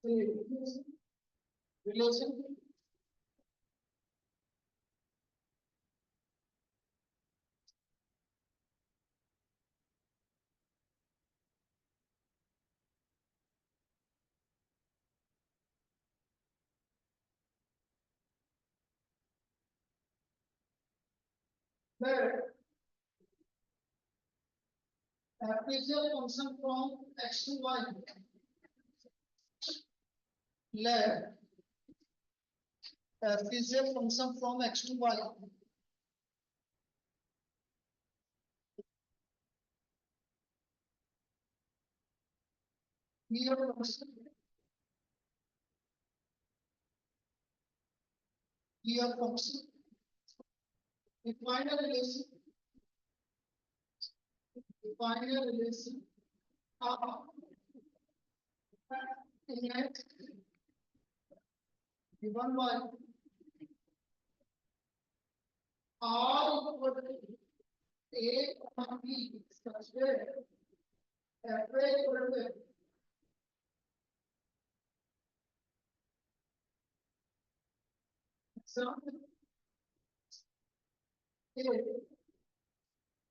relation where f is a function from x to y. Let f is a function from x to y. Here function define a relation R in x given by R equal to A comma B such that f equal to example A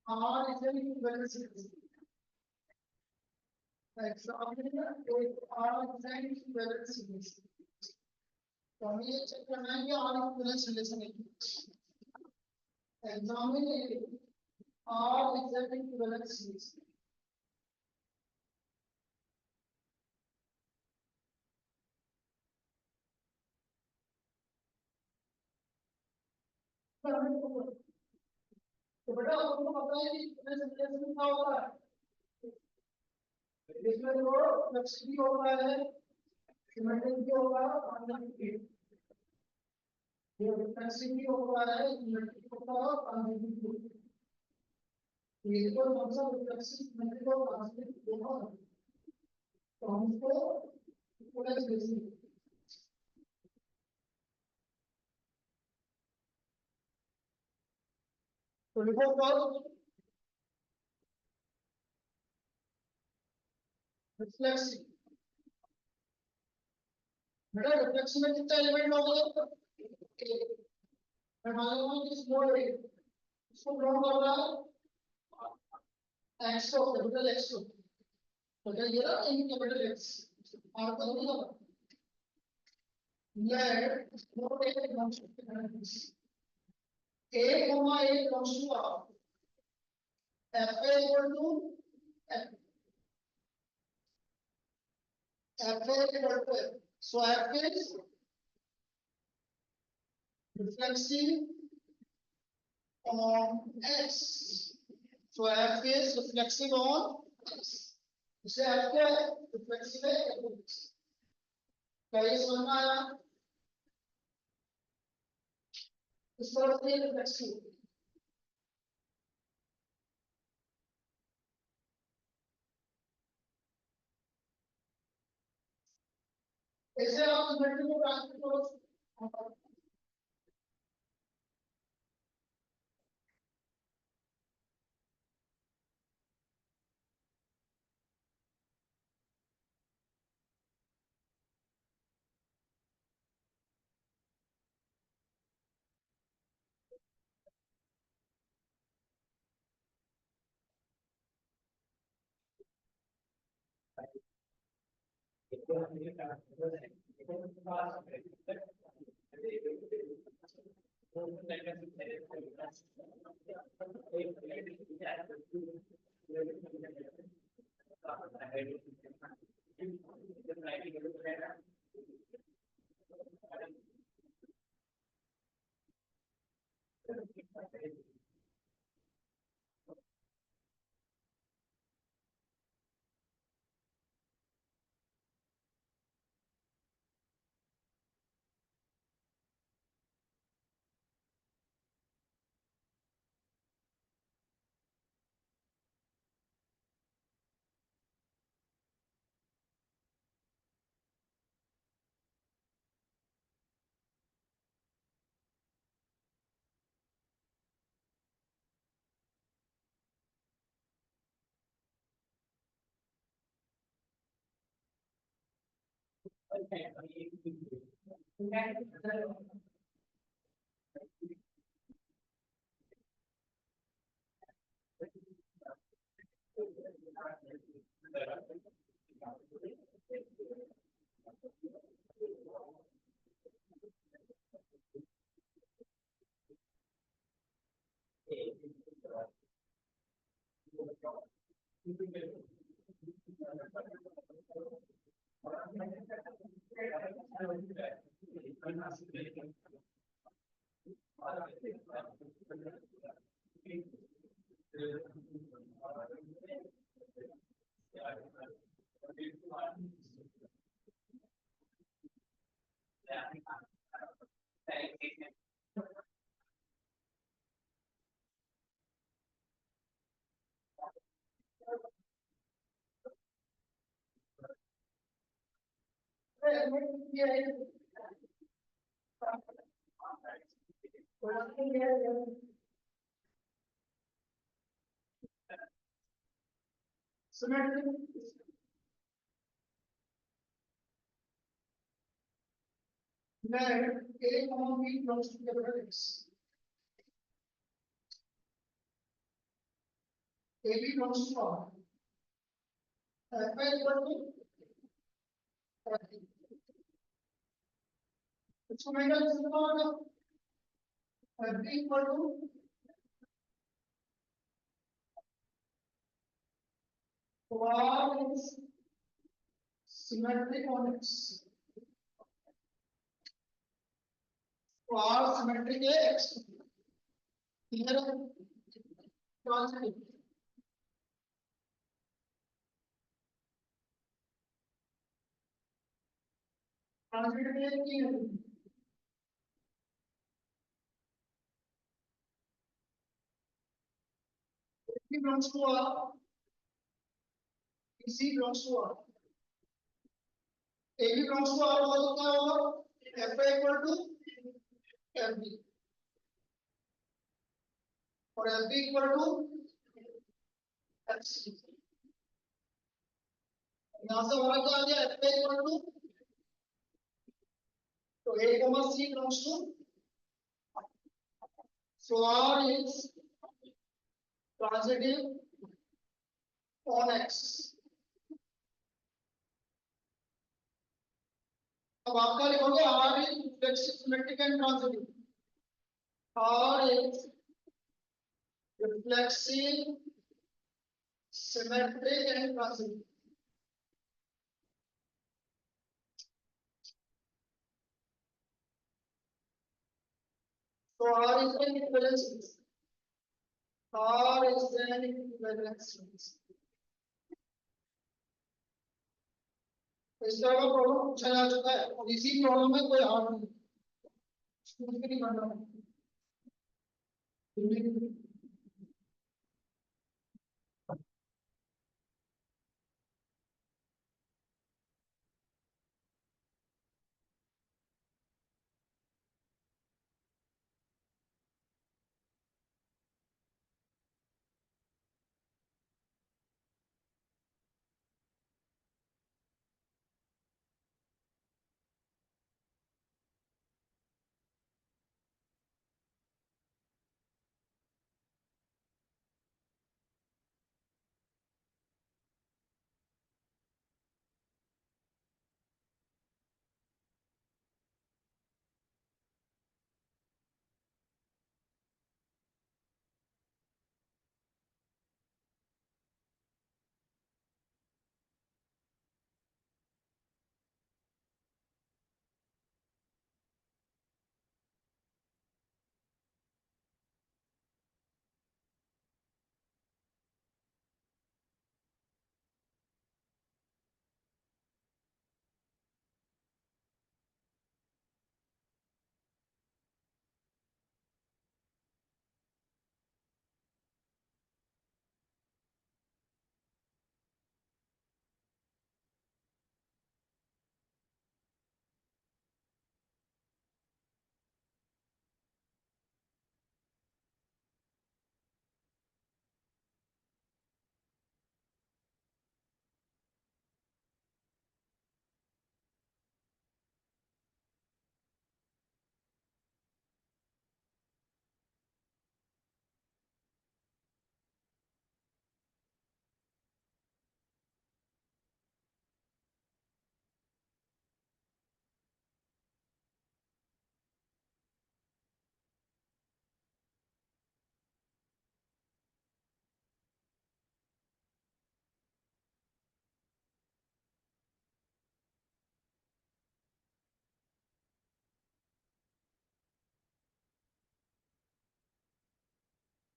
R is an equivalent series. Example A R is an equivalent series. तो हमें ये check करना है कि R equivalent relation है. Example A R is an equivalent series. तो बेटा आपको पता है कि इक्विवेलेंस रिलेशन क्या होता है. इसमें जो फ्लक्स भी होता है सिमेट्रिक भी होगा और कॉन्जंक्टिव ये फ्लक्सिव भी होता है सिमेट्रिक होता है और कॉन्जंक्टिव ये तो मतलब फ्लक्सिव सिमेट्रिक और कॉन्जंक्टिव दोनों है. तो हमको इक्विवेलेंस रिलेशन तो लिखो फर्स्ट रिफ्लेक्सिव. बेटा रिफ्लेक्शन में कितने एलिमेंट होंगे. मैं मान लूंगा कि स्मॉल ए इसको ड्रॉ कर रहा है एक्स को कैपिटल एक्स को तो क्या ये रहा इन कैपिटल एक्स आर को नहीं होगा. Let small a belongs to a comma a belongs to r f a equal to f f a equal to f. So f is reflexive on x. So f is reflexive on x. इसे f क्या है reflexive है क्या ये समझ में आया. इस तरह से reflexive ऐसे आप सिमेट्री को ट्रांसफर करो. Symmetric let A, B belongs to capital X. AB belongs to R. F equal to F. इसको मैं क्या लिख सकता हूँ? FB equal to R is symmetric on X. R symmetric है X. Clear है? Transitive. Transitive है कि B belongs to R. C belongs to R. AB belongs to R होगा तो क्या होगा? F equal to FB और FB equal to FC. यहाँ से हमारा क्या आ गया? F equal to तो A, C belongs to so R is transitive on X. अब आपका लिखोगे R is reflexive, symmetric and transitive. R is reflexive, symmetric and transitive. So R is an equivalence series. R is an equivalence series. इस तरह का problem पूछा जा चुका है और इसी प्रॉब्लम में कोई हार नहीं कुछ भी नहीं करना है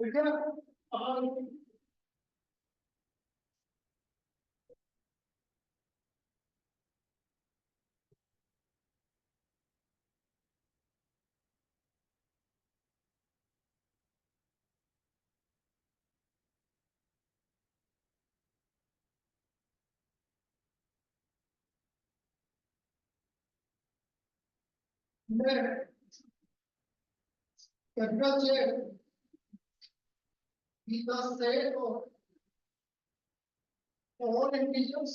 ठीक है। अब capital Z is the set of all integers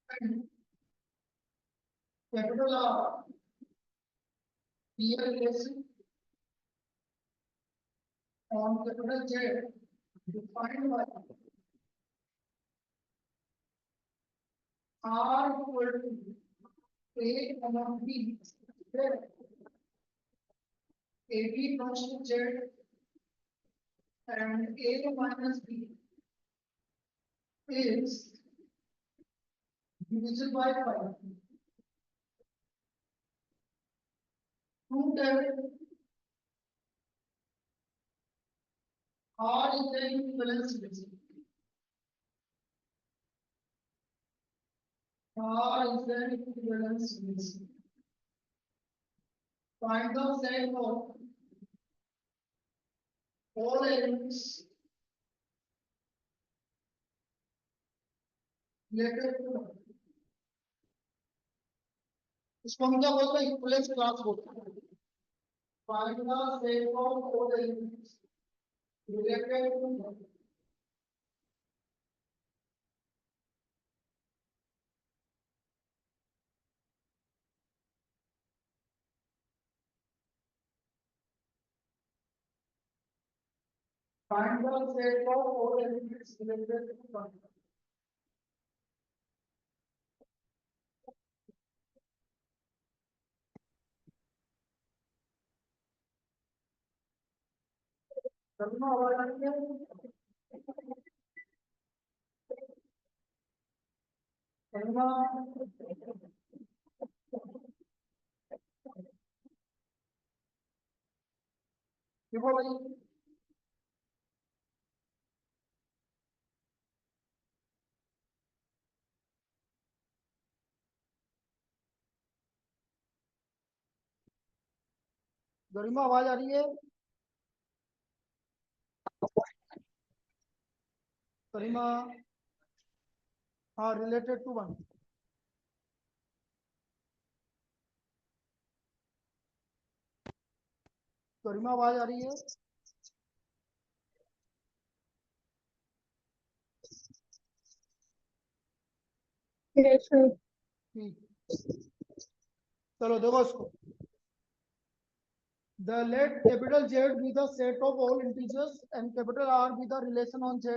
and capital R real relation on capital Z defined by R equal to A among B, where AB belongs to Z and A minus B is divisible by 5. Prove that R is an equivalence relation. R is an equivalence relation. Find the set of all elements related to one. इसको हम क्या बोलते हैं? Equivalence class बोलते हैं. Find the set of all elements related to one. Find the set of all elements related to one. करना होगा क्या? करना देखो भाई, गरिमा आवाज आ रही है? गरिमा, हाँ, रिलेटेड टू वन. गरिमा आवाज आ रही है? चलो देखो इसको. The let capital Z be the set of all integers and capital R be the relation on Z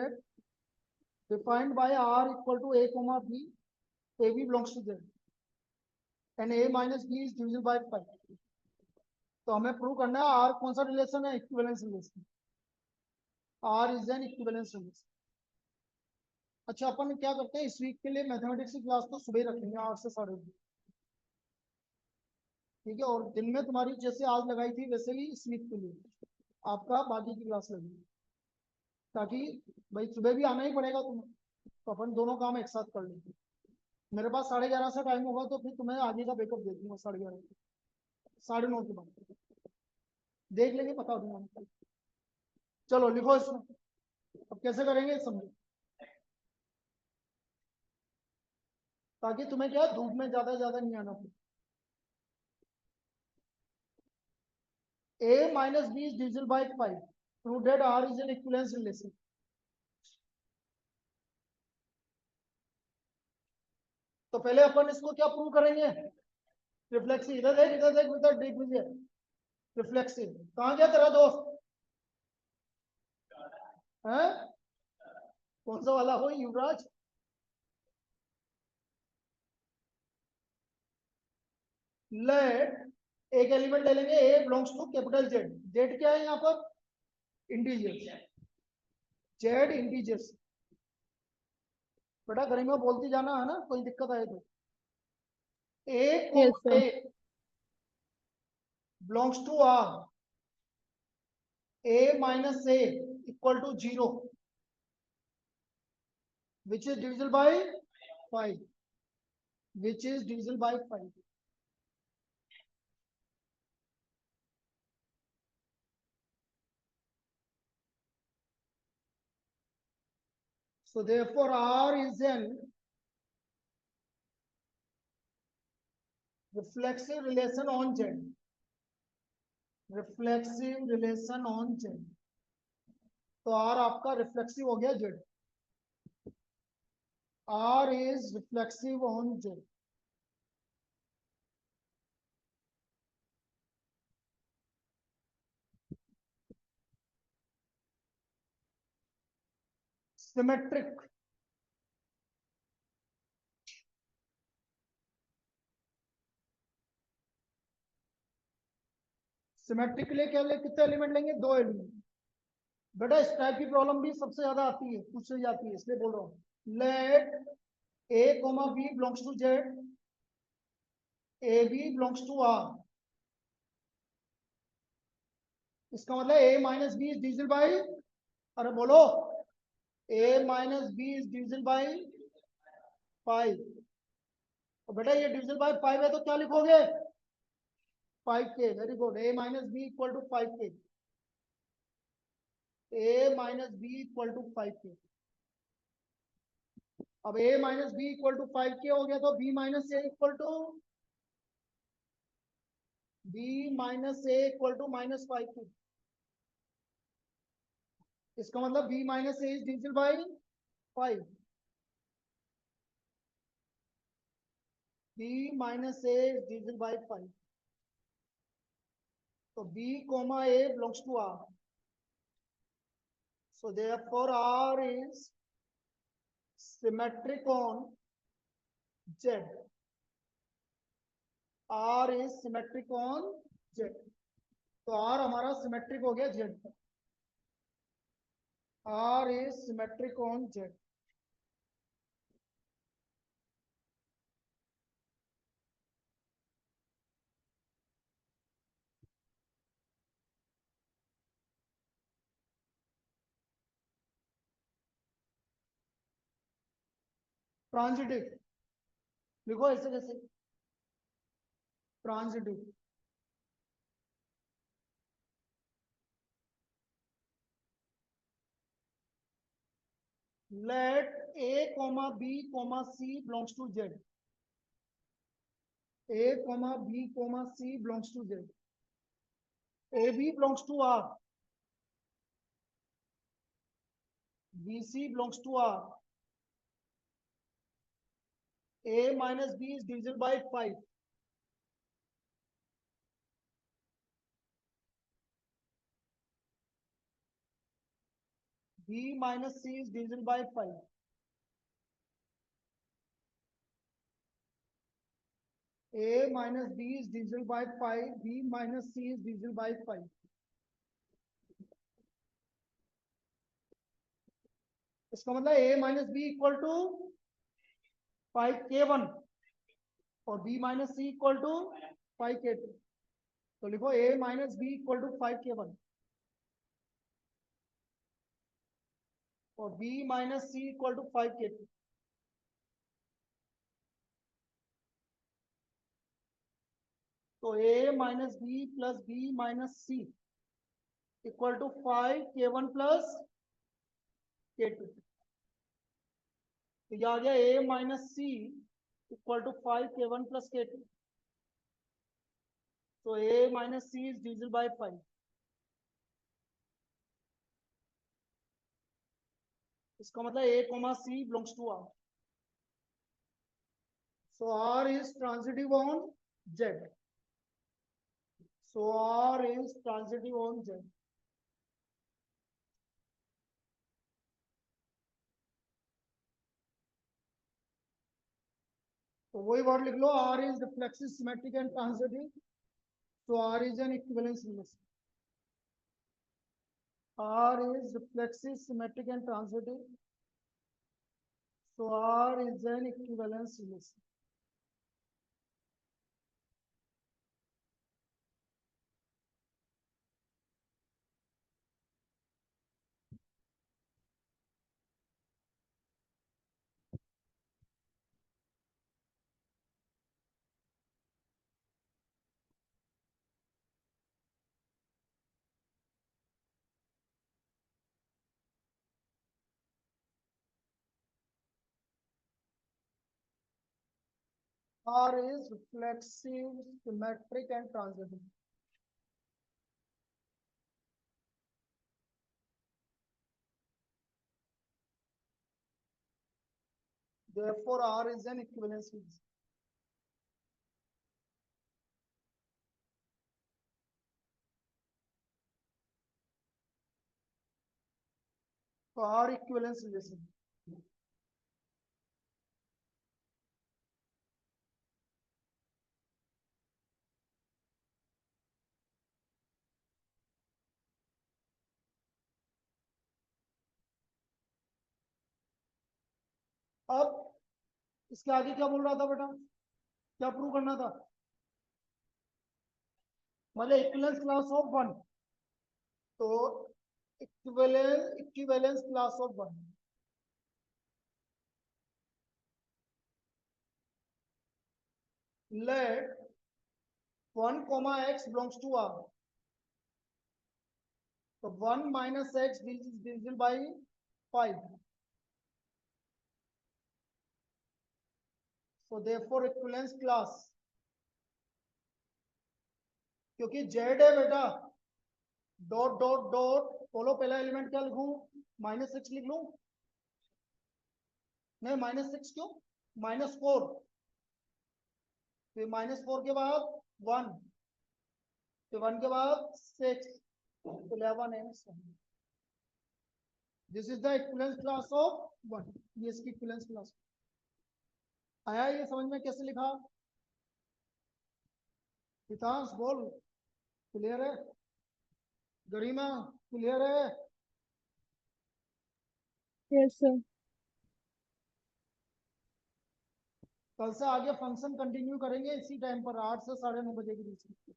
defined by R equal to A comma B. AB belongs to Z and A minus B is divisible by 5. तो हमें prove करना है R कौन सा relation है? Equivalence relation. R is an equivalence relation. अच्छा, अपन क्या करते हैं इस वीक के लिए? मैथमेटिक्स की क्लास तो सुबह रखेंगे 8 से 2:30. ठीक है, और दिन में तुम्हारी जैसे आज लगाई थी वैसे ही इस वीक के लिए आपका बाकी की क्लास लगेगी, ताकि भाई सुबह भी आना ही पड़ेगा तुम्हें, तो अपन दोनों काम एक साथ कर लेंगे. मेरे पास 11:30 से टाइम होगा तो फिर तुम्हें आगे का बैकअप दे दूंगा 11:30 9:30 के बाद देख लेंगे, बता दूंगा. चलो लिखो इसमें. अब कैसे करेंगे समझो, ताकि तुम्हें क्या धूप में ज्यादा नहीं आना पड़े. A minus B is divisible by 5. Prove that R is an equivalence relation. तो पहले अपन इसको क्या प्रूव करेंगे? रिफ्लेक्सिव. इधर देख बेटा, देख लीजिए. रिफ्लेक्सिव. कहाँ गया तेरा दोस्त? है कौन सा वाला हो? युवराज. लेट एक एलिमेंट ले लेंगे, A belongs to capital Z. Z क्या है यहाँ पर? इंटीजर्स. Z integers. बेटा घर में बोलती जाना है ना, कोई दिक्कत आए तो. A belongs to R a minus a equal to 0, which is divisible by 5, which is divisible by 5. So therefore R is an reflexive relation on Z. Reflexive relation on Z. तो R आपका reflexive हो गया Z. R is reflexive on Z. Symmetric. Symmetric के लिए क्या कितने element लेंगे? 2 element. बेटा इस टाइप की प्रॉब्लम भी सबसे ज्यादा आती है, पूछी जाती है, इसलिए बोल रहा हूँ. Let a, b belongs to Z, ab belongs to R. इसका मतलब a minus b is divisible by, अरे बोलो, a minus b is divisible by 5. तो बेटा ये divisible by 5 है तो क्या लिखोगे? 5k. Very good. a minus b equal to 5k. a minus b equal to 5k. अब a minus b equal to 5k हो गया तो b minus a equal to minus 5k. इसका मतलब b minus a is divisible by 5. b minus a is divisible by 5. So b comma a belongs to R. So therefore R is symmetric on Z. R is symmetric on Z. तो R हमारा symmetric हो गया Z पर. R is symmetric on Z. Transitive लिखो ऐसे कैसे? Transitive. Let a comma b comma c belongs to Z. A comma b comma c belongs to Z. AB belongs to R. BC belongs to R. A minus b is divisible by 5. B minus c is divisible by 5. A minus b is divisible by 5. B minus c is divisible by 5. इसका मतलब a minus b equal to 5k1 और b minus c equal to 5k2. तो लिखो a minus b equal to 5k1 और b minus c equal to 5k2. तो a minus b plus b minus c equal to 5k1 plus k2. तो यह आ गया a minus c equal to 5k1 plus k2. तो a minus c is divisible by 5. इसका मतलब a comma c belongs to R. So R is transitive on Z. So R is transitive on Z. तो वही word लिख लो. R is reflexive, symmetric and transitive. So R is an equivalence relation. R is reflexive, symmetric and transitive. So R is an equivalence relation. R is reflexive, symmetric, and transitive. Therefore, R is an equivalence relation. So R equivalence relation. अब इसके आगे क्या बोल रहा था बेटा, क्या prove करना था? मतलब इक्विवेलेंस क्लास ऑफ वन, तो equivalence class of one, let 1 comma x belongs to R. So 1 minus x is divisible by 5. So therefore equivalence class, क्योंकि z है बेटा, डॉट डॉट डॉट, बोलो पहला एलिमेंट क्या लिखूं, -6 लिख लूं? नहीं, -6 क्यों, -4, फिर -4 के बाद 1, फिर 1 के बाद 6, 11 and 7. This is the equivalence class of 1. ये इसकी इक्विवेलेंस क्लास आया, ये समझ में कैसे लिखा? हितांश बोल, क्लियर है? गरिमा क्लियर है? Yes sir. कल से आगे फंक्शन कंटिन्यू करेंगे इसी टाइम पर, 8 से 9:30 बजे के बीच में।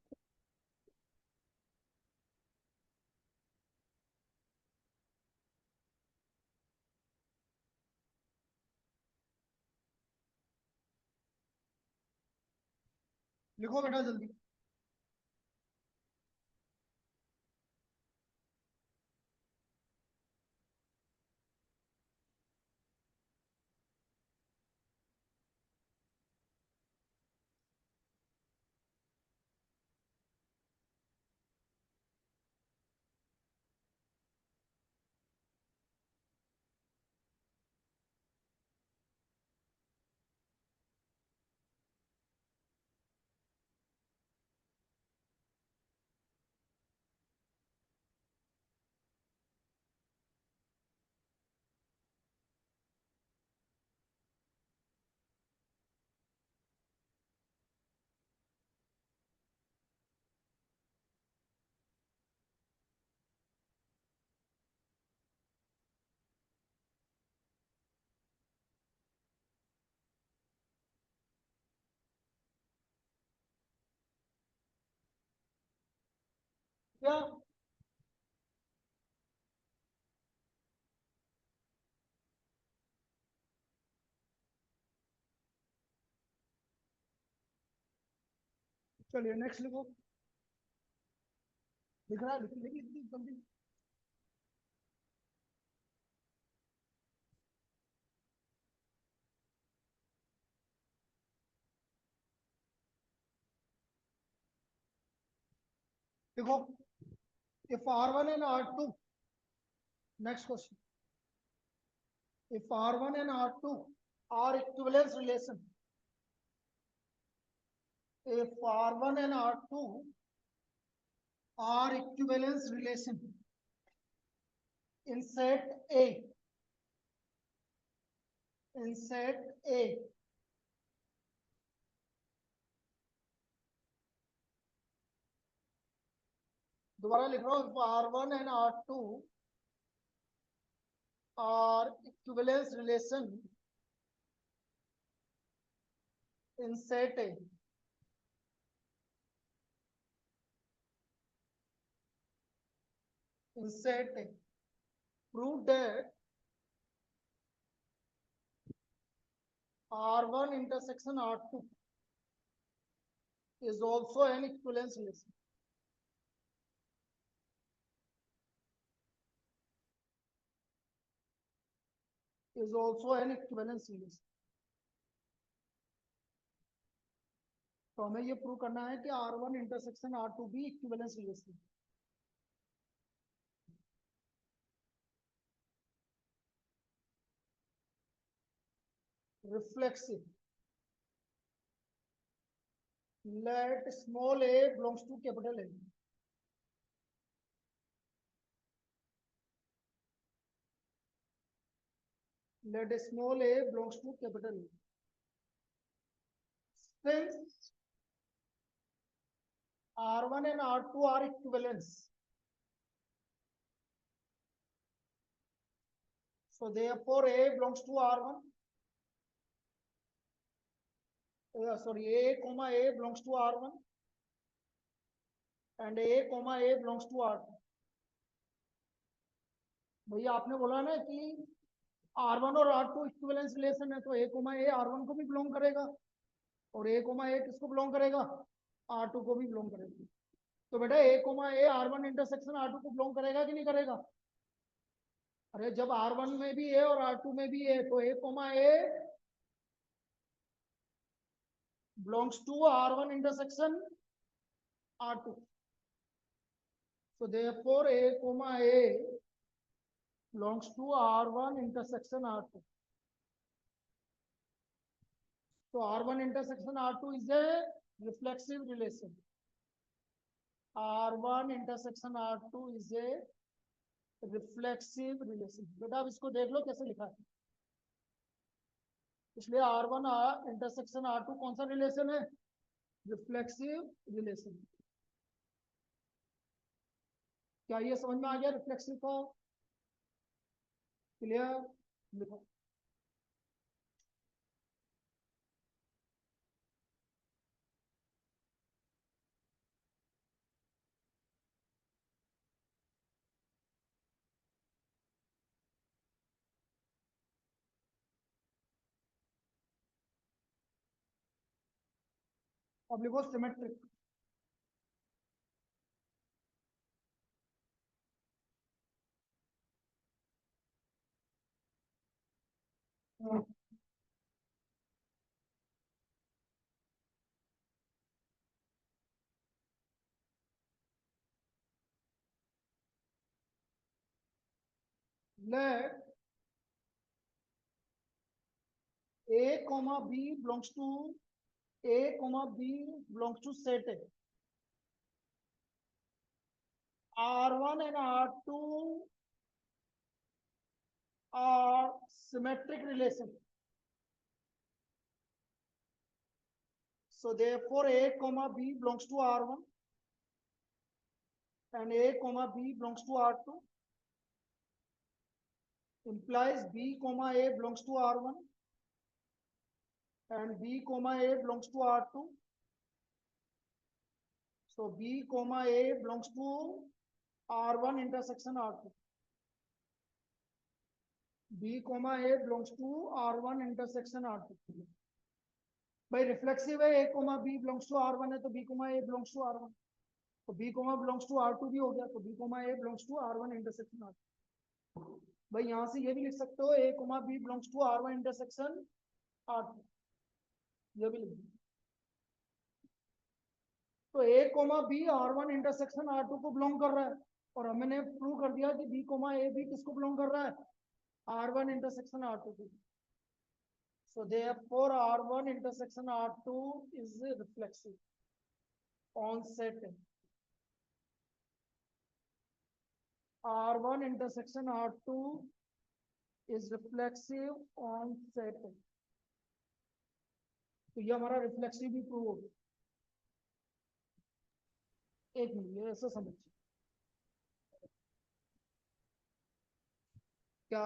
लिखो बेटा जल्दी। क्या चलिए नेक्स्ट लिखो, लिख रहा है, लिखिए जल्दी। देखो, if R1 and R2, next question, if R1 and R2 are equivalence relation, if R1 and R2 are equivalence relation in set A, in set A, दोबारा लिख रहा हूं, if R1 and R2 are equivalence relation in set A, in set A, prove that R1 intersection R2 is also an equivalence relation. Is also an equivalence relation. तो हमें ये prove करना है कि R1 इंटरसेक्शन R2 भी equivalence relation. Reflexive, let small a belongs to capital A. Let small a belongs to capital A. Since R1 and R2 are equivalents, so therefore A belongs to R1. Sorry, A comma A belongs to R1 and A comma A belongs to R2. भैया आपने बोला ना कि R1 और R2 equivalence relation है, तो A comma A R1 को भी बिलोंग करेगा और A comma A किसको बिलोंग करेगा? R2 को भी बिलोंग करेगा। तो बेटा A comma A R1 intersection R2 को बिलोंग करेगा कि नहीं करेगा? अरे जब R1 में भी है और R2 में भी है, तो A comma A belongs to R1 intersection R2. So therefore A comma A belongs to R1 intersection R2. So R1 intersection R2 is a reflexive relation. R1 intersection R2 is a reflexive relation. बेटा अब इसको देख लो कैसे लिखा है। इसलिए R1 intersection R2 कौन सा रिलेशन है? Reflexive relation. क्या ये समझ में आ गया रिफ्लेक्सिव का? क्लियर? लिखो। अब लिखो symmetric. Let A comma B belongs to A comma B belongs to set A. R1 and R2 are symmetric relation. So therefore A comma B belongs to R1 and A comma B belongs to R2 implies B comma A belongs to R1 and B comma A belongs to R2. So B comma A belongs to R1 intersection R2. B comma A belongs to R1 intersection R2. भाई reflexive है A comma B belongs to R1 है तो B comma A belongs to R1, तो B comma belongs to R2 भी हो गया, तो B comma A belongs to R1 intersection R2। भाई यहाँ से ये भी लिख सकते हो A comma B belongs to R1 intersection R2, ये भी लिख दो। तो A comma B R1 intersection R2 को बिलोंग कर रहा है और हमने प्रूव कर दिया कि B comma A भी किसको बिलोंग कर रहा है? R1 intersection R2 को। So therefore R1 intersection R2 is reflexive on set A. R1 intersection R2 is reflexive on set A. तो ये हमारा रिफ्लेक्सिव भी प्रूव हो गया। एक मिनट ये ऐसा समझिए क्या?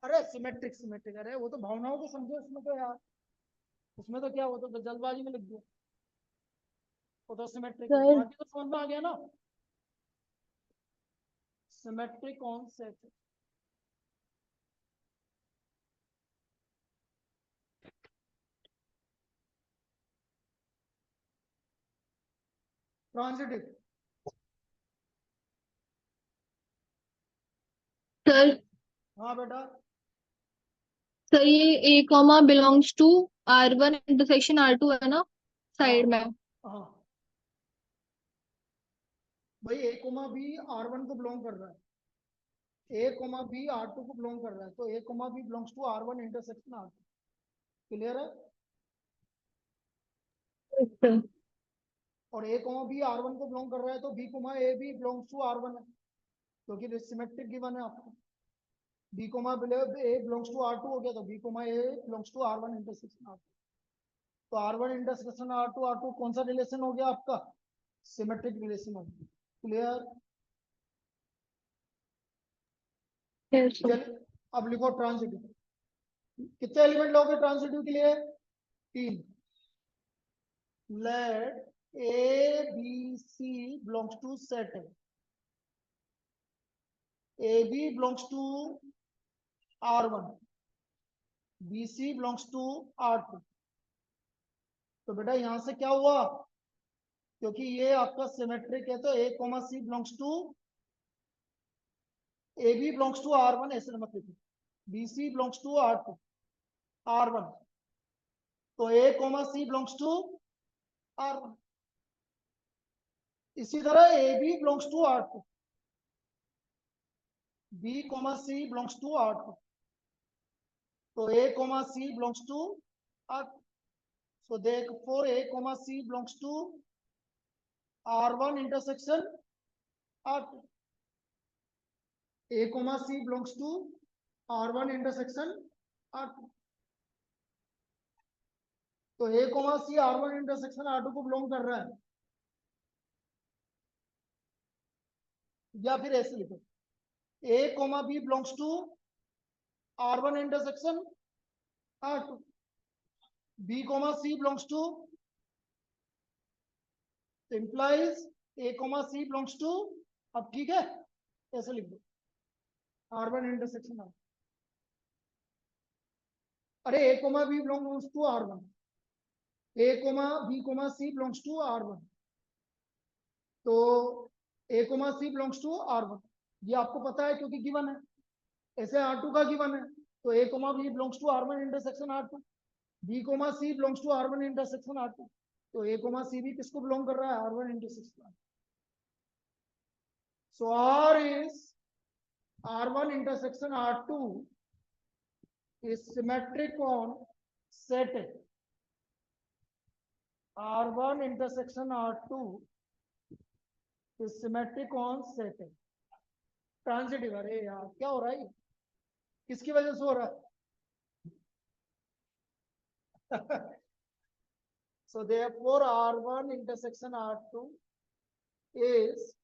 अरे सिमेट्रिक सिमेट्रिक, अरे वो तो भावनाओं को समझो इसमें तो यार, उसमें तो क्या, वो तो जल्दबाजी में लिख दिया, वो तो सिमेट्रिक है, सर बाकी तो समझ में आ गया ना। Symmetric on set, transitive. Sir हाँ बेटा, सर ये A comma belongs to R1 intersection R2 है ना? साइड में। हाँ भाई, ए कोमा बी R1 को बिलोंग कर रहा है, ए कोमा बी R2 को बिलोंग कर रहा है, तो a comma b belongs to R1 intersection R2। Clear है? अच्छा। और ए कोमा बी R1 को बिलोंग कर रहा है, तो बी कोमा ए भी बिलोंग्स टू R1 है, क्योंकि सिमेट्रिक गिवन है आपको। B comma A belongs to R2 हो गया, तो B comma A belongs to R1 intersection R2। तो R1 इंटरसेक्शन R2 कौन सा रिलेशन हो गया आपका? सिमेट्रिक रिलेशन हो गया। क्लियर? Yes sir. चल, अब लिखो ट्रांजिटिव। कितने एलिमेंट लोगे ट्रांजिटिव के लिए? 3। Let a b c belongs to set है, a b belongs to R1, b c belongs to R2। तो बेटा यहां से क्या हुआ, क्योंकि ये आपका सिमेट्रिक है, तो a comma c belongs to, a b belongs to R1 ऐसे मत लिखो, B c belongs to R1, तो a comma c belongs to R1। इसी तरह a b belongs to R2, b comma c belongs to R2, तो a comma c belongs to R2। So therefore A comma C belongs to R1 intersection R2. A comma C belongs to R1 intersection R2. तो A comma C R1 intersection R2 को belong कर रहा है, या फिर ऐसे लिखो A comma B belongs to R1 intersection R2, B comma C belongs to, implies A comma C belongs to, अब ठीक है ऐसे लिख दो R1 intersection R2। अरे A comma B belongs to R1, A comma B comma C belongs to R1, तो A comma C belongs to R1, ये आपको पता है क्योंकि गिवन है। ऐसे R2 का गिवन है, तो A comma B belongs to R1 intersection R2, B comma C belongs to R1 intersection R2, तो A comma C भी किसको बिलोंग कर रहा है? R1 intersection R2। So R is R1 intersection R2 is symmetric on set A. R1 intersection R2 is symmetric on set A. Transitive, अरे यार क्या हो रहा है, किसकी वजह से हो रहा है? So therefore R1 intersection R2 is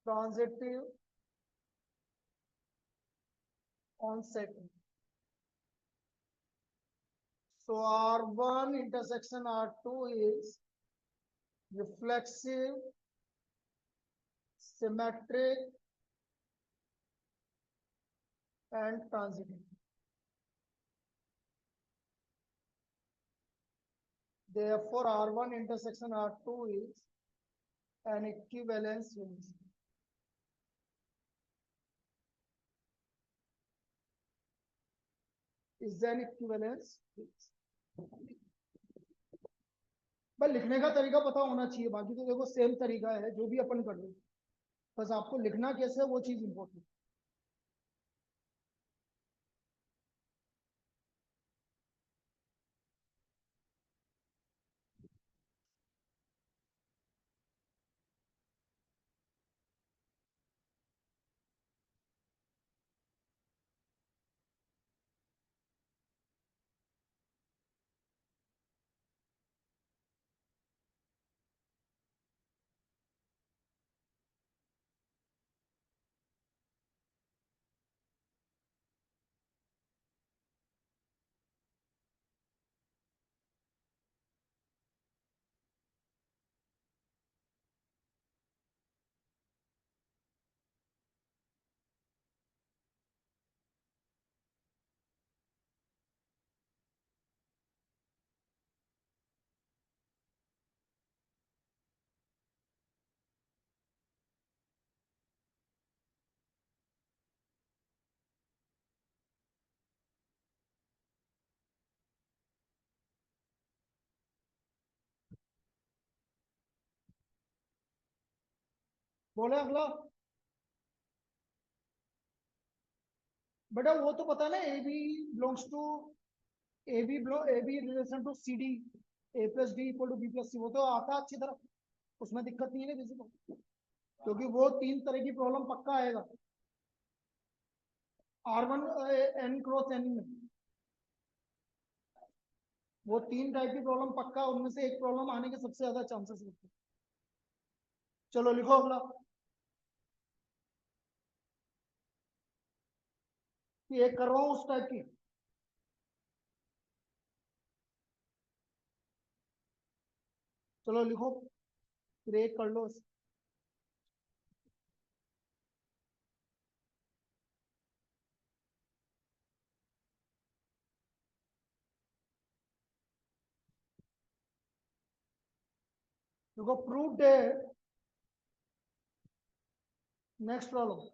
transitive on set. So R1 intersection R2 is reflexive, symmetric and transitive. Therefore R1 intersection R2 is an equivalence unison. Is an equivalence unison. बस लिखने का तरीका पता होना चाहिए, बाकी तो देखो सेम तरीका है जो भी अपन कर रहे हैं, बस आपको लिखना कैसे है वो चीज इंपॉर्टेंट। बोले अगला। बेटा वो तो पता है ना, a b belongs to a b relation to c d, a plus d equal to b plus c, वो तो आता है अच्छी तरह, उसमें दिक्कत नहीं है ना किसी को, क्योंकि वो तीन तरह की प्रॉब्लम पक्का आएगा R1 एन क्रॉस एन में, वो तीन टाइप की प्रॉब्लम पक्का, उनमें से एक प्रॉब्लम आने के सबसे ज्यादा चांसेस होते हैं। चलो लिखो अगला, कि एक करवाऊं उस टाइप की। चलो लिखो, फिर एक कर लो। देखो प्रूव्ड है। नेक्स्ट प्रॉब्लम,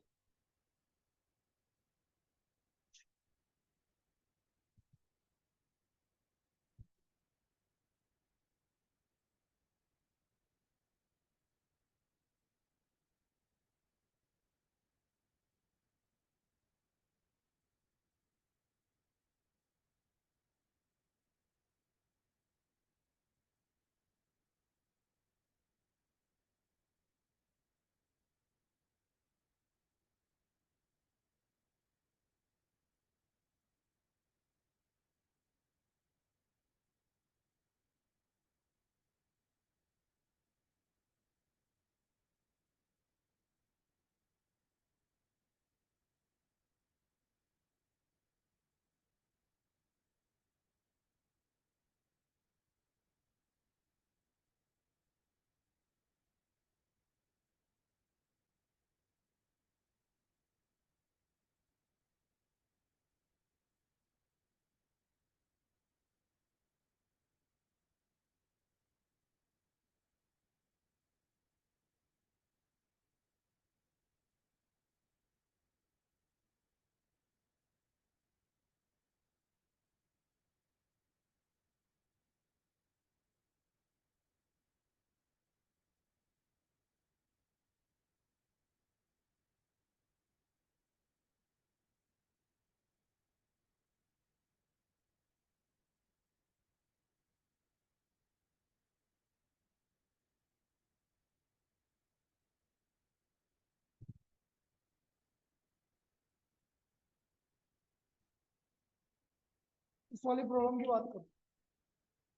इस वाली प्रॉब्लम की बात करो।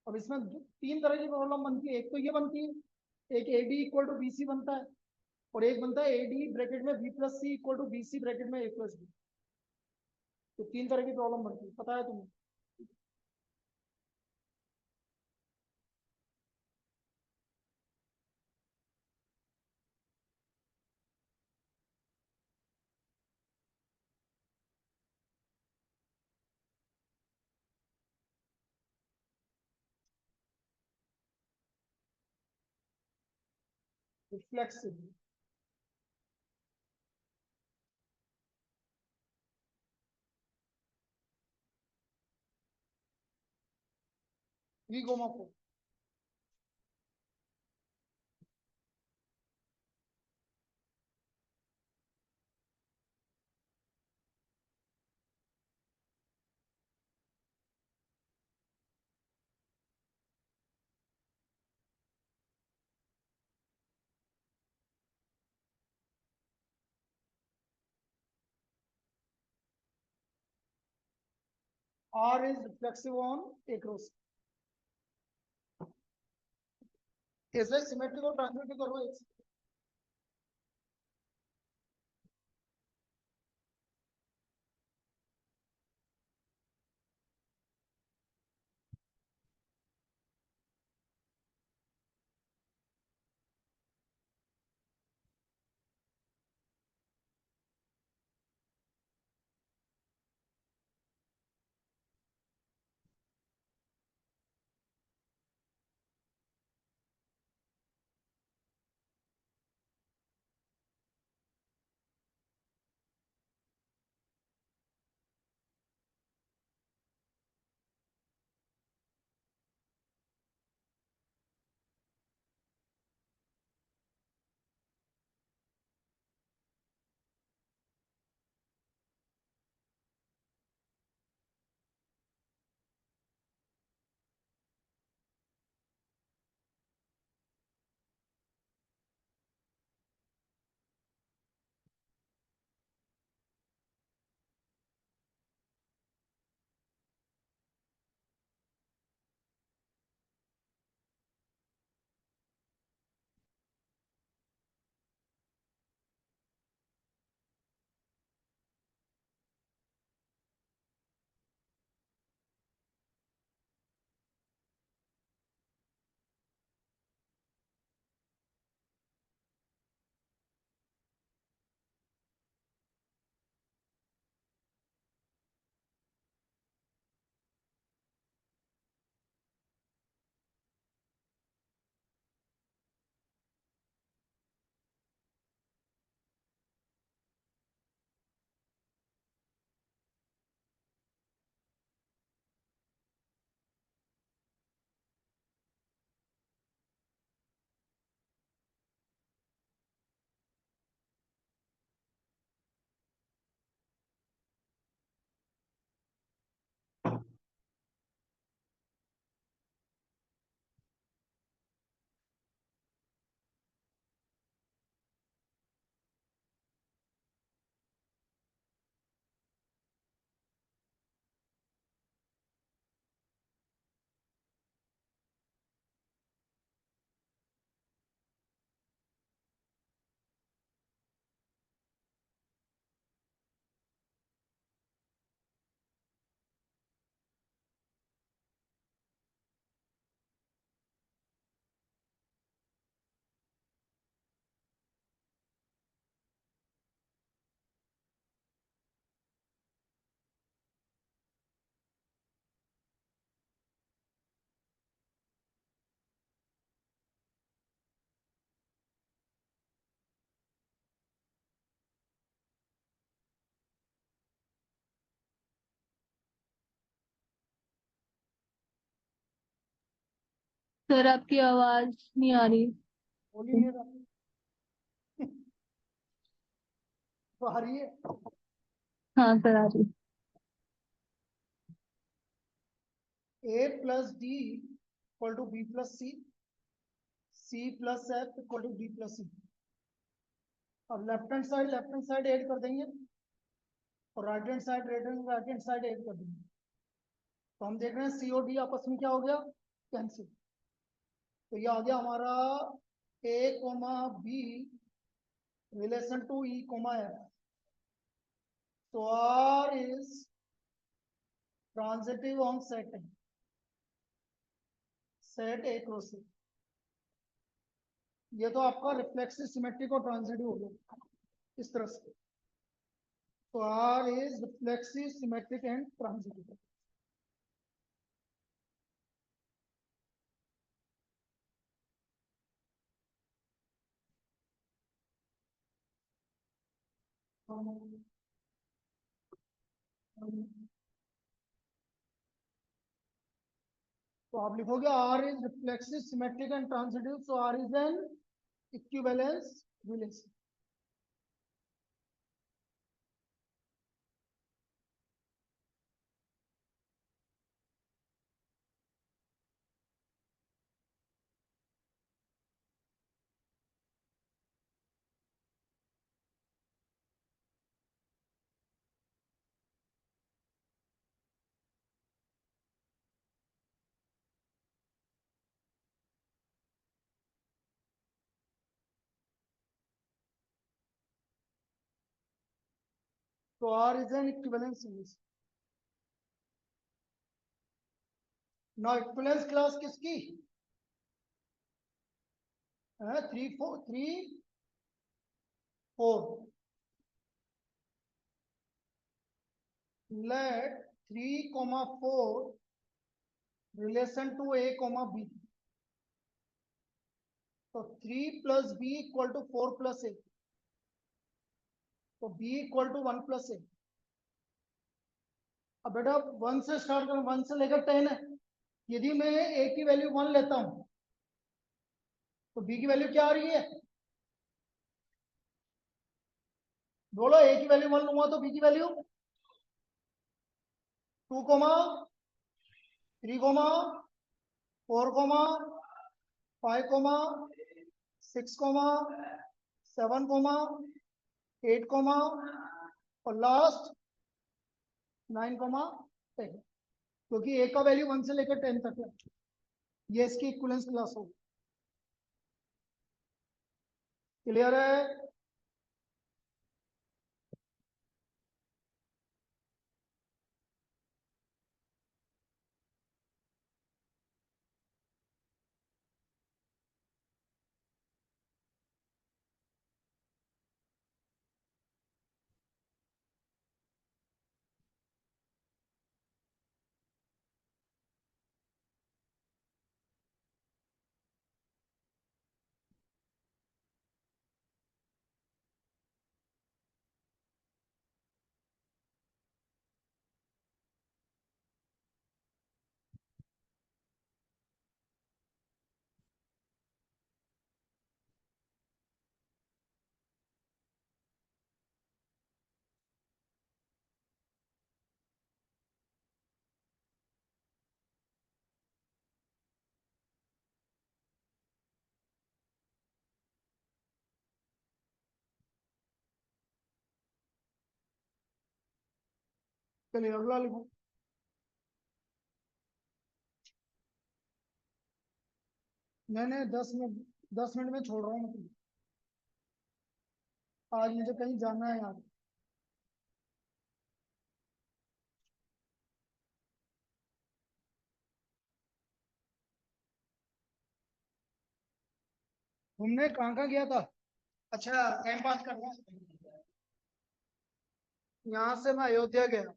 अब इसमें तीन तरह की प्रॉब्लम बनती है, एक तो ये बनती है, एक A D equal to B C बनता है, और एक बनता है ए डी ब्रैकेट में B plus C equal to B C bracket में ए प्लस बी। तो तीन तरह की प्रॉब्लम बनती है, पता है तुम्हें। रिफ्लेक्सिव, वी गोमा फोर। R is reflexive on A cross, ऐसे सिमेट्रिक और ट्रांसमिटिव करो एक। सर आपकी आवाज नहीं आ रही। बोली नहीं रहा तो आ रही है। हाँ सर आ रही। A plus d equal to b plus c, c plus f equal to d plus c. अब लेफ्ट हैंड साइड ऐड कर देंगे और राइट हैंड साइड ऐड कर देंगे। तो हम देख रहे हैं सी और डी आपस में क्या हो गया, कैंसिल। तो ये आ गया हमारा a comma b relation to e comma f. तो R is transitive on set A cross A. ये तो आपका रिफ्लेक्सिव सिमेट्रिक और ट्रांजिटिव हो गया इस तरह से। तो R is reflexive symmetric and transitive. तो आप लिखोगे R is reflexive symmetric and transitive, so R is an equivalence relation. तो R is an equivalence relation. ना इक्विवेलेंस क्लास किसकी है, 3 4 let 3 4 relation to a b। तो 3 plus b equal to 4 plus a, तो b equal to 1 plus a. अब बेटा 1 से start करें, 1 से लेकर 10 है। यदि मैं ए की वैल्यू 1 लेता हूं तो बी की वैल्यू क्या आ रही है, बोलो। ए की वैल्यू 1 लूंगा तो बी की वैल्यू 2 3 4 5 6 7 और लास्ट 9 10, क्योंकि ए का वैल्यू 1 से लेकर 10 तक है। ये इसकी इक्विवेलेंस क्लास होगी। क्लियर है? चलिए अगला लिखो। मैंने 10 मिनट में छोड़ रहा हूँ, मतलब आज मुझे कहीं जाना है यार। घूमने कहाँ कहाँ गया था? अच्छा, टाइम पास करना है। यहाँ से मैं अयोध्या गया,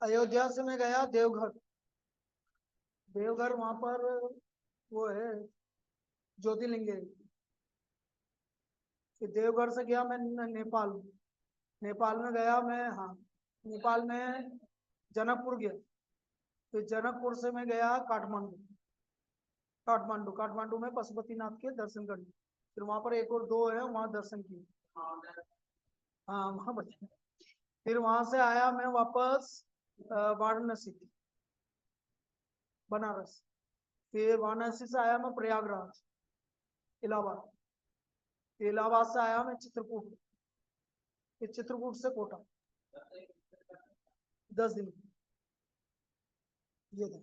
अयोध्या से मैं गया देवघर। देवघर वहां पर वो है ज्योतिर्लिंग है। फिर देवघर से गया मैं नेपाल। नेपाल में गया मैं, हाँ, नेपाल में जनकपुर गया। फिर जनकपुर से मैं गया काठमांडू। काठमांडू, काठमांडू में पशुपतिनाथ के दर्शन करने, फिर वहां पर एक और 2 है, वहां दर्शन किए। हाँ वहां बचे। फिर वहां से आया मैं वापस वाराणसी, बनारस। फिर वाराणसी से आया मैं प्रयागराज, इलाहाबाद। इलाहाबाद से आया मैं चित्रकूट, फिर चित्रकूट से कोटा। 10 दिन ये था,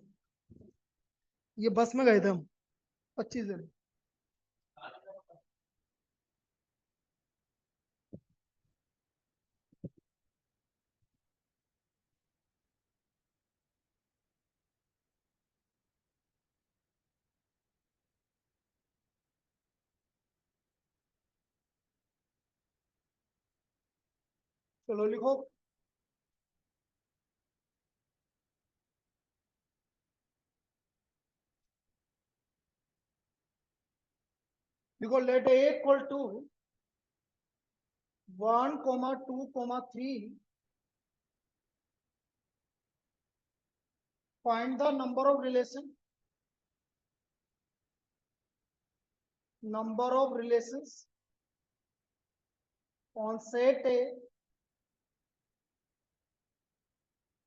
ये बस में गए थे हम, 25 दिन। चलो लिखो। लिखो let A equal to 1,2,3. Find the number of relations on set A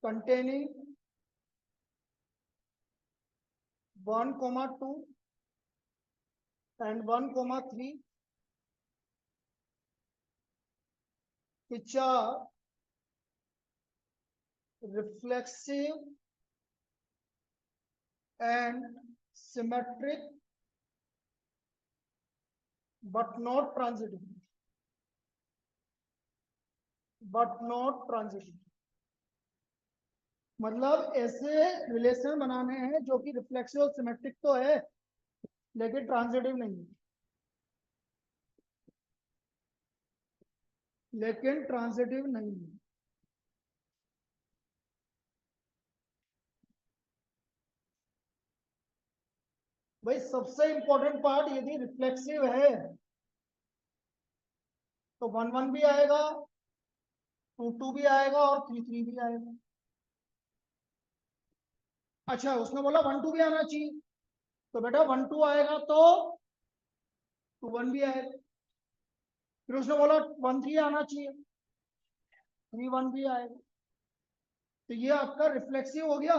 containing 1,2 and 1,3 which are reflexive and symmetric but not transitive. मतलब ऐसे रिलेशन बनाने हैं जो कि रिफ्लेक्सिव और सिमेट्रिक तो है लेकिन ट्रांजिटिव नहीं है, भाई सबसे इंपॉर्टेंट पार्ट यदि रिफ्लेक्सिव है तो 1,1 भी आएगा, 2,2 भी आएगा और 3,3 भी आएगा। अच्छा उसने बोला 1,2 भी आना चाहिए, तो बेटा 1,2 आएगा तो 2,1 भी आएगा। फिर उसने बोला 1,3 आना चाहिए, 3,1 भी आएगा। तो ये आपका रिफ्लेक्सिव हो गया,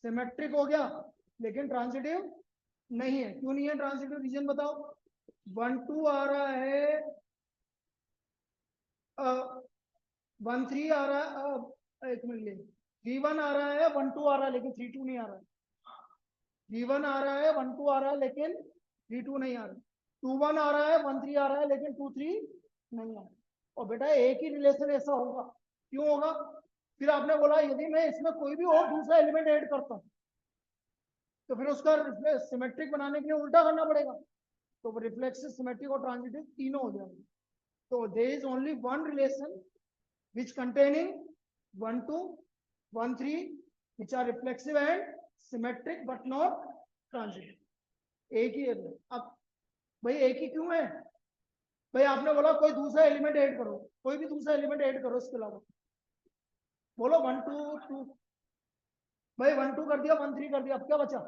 सिमेट्रिक हो गया, लेकिन ट्रांजिटिव नहीं है। क्यों नहीं है ट्रांजिटिव, रीजन बताओ। 1,2 आ रहा है, 1,3 आ रहा है, एक मिनट ले, 3,1 आ रहा है, 1,2 आ रहा है, लेकिन 3,2 नहीं आ रहा है। 3,1 आ रहा है, 1,2 आ रहा है, लेकिन 3,2 नहीं आ रहा है। 2,1 आ रहा है, 1,3 आ रहा है, लेकिन 2,3 नहीं आ रहा है। और बेटा एक ही रिलेशन ऐसा होगा, क्यों होगा। फिर आपने बोला यदि मैं इसमें कोई भी और दूसरा एलिमेंट ऐड करता हूं तो फिर उसका सिमेट्रिक बनाने के लिए उल्टा करना पड़ेगा, तो रिफ्लेक्सिव, सिमेट्रिक और ट्रांजिटिव तीनों हो जाएंगे। तो there is only one relation which containing 1,2, 1,3 which are reflexive and symmetric but not transitive. एक ही है। अब भाई एक ही क्यों है, भाई आपने बोला कोई दूसरा एलिमेंट ऐड करो, कोई भी दूसरा एलिमेंट ऐड करो इसके अलावा, बोलो 1, 2, 2, भाई 1, 2 कर दिया, 1, 3 कर दिया, अब क्या बचा,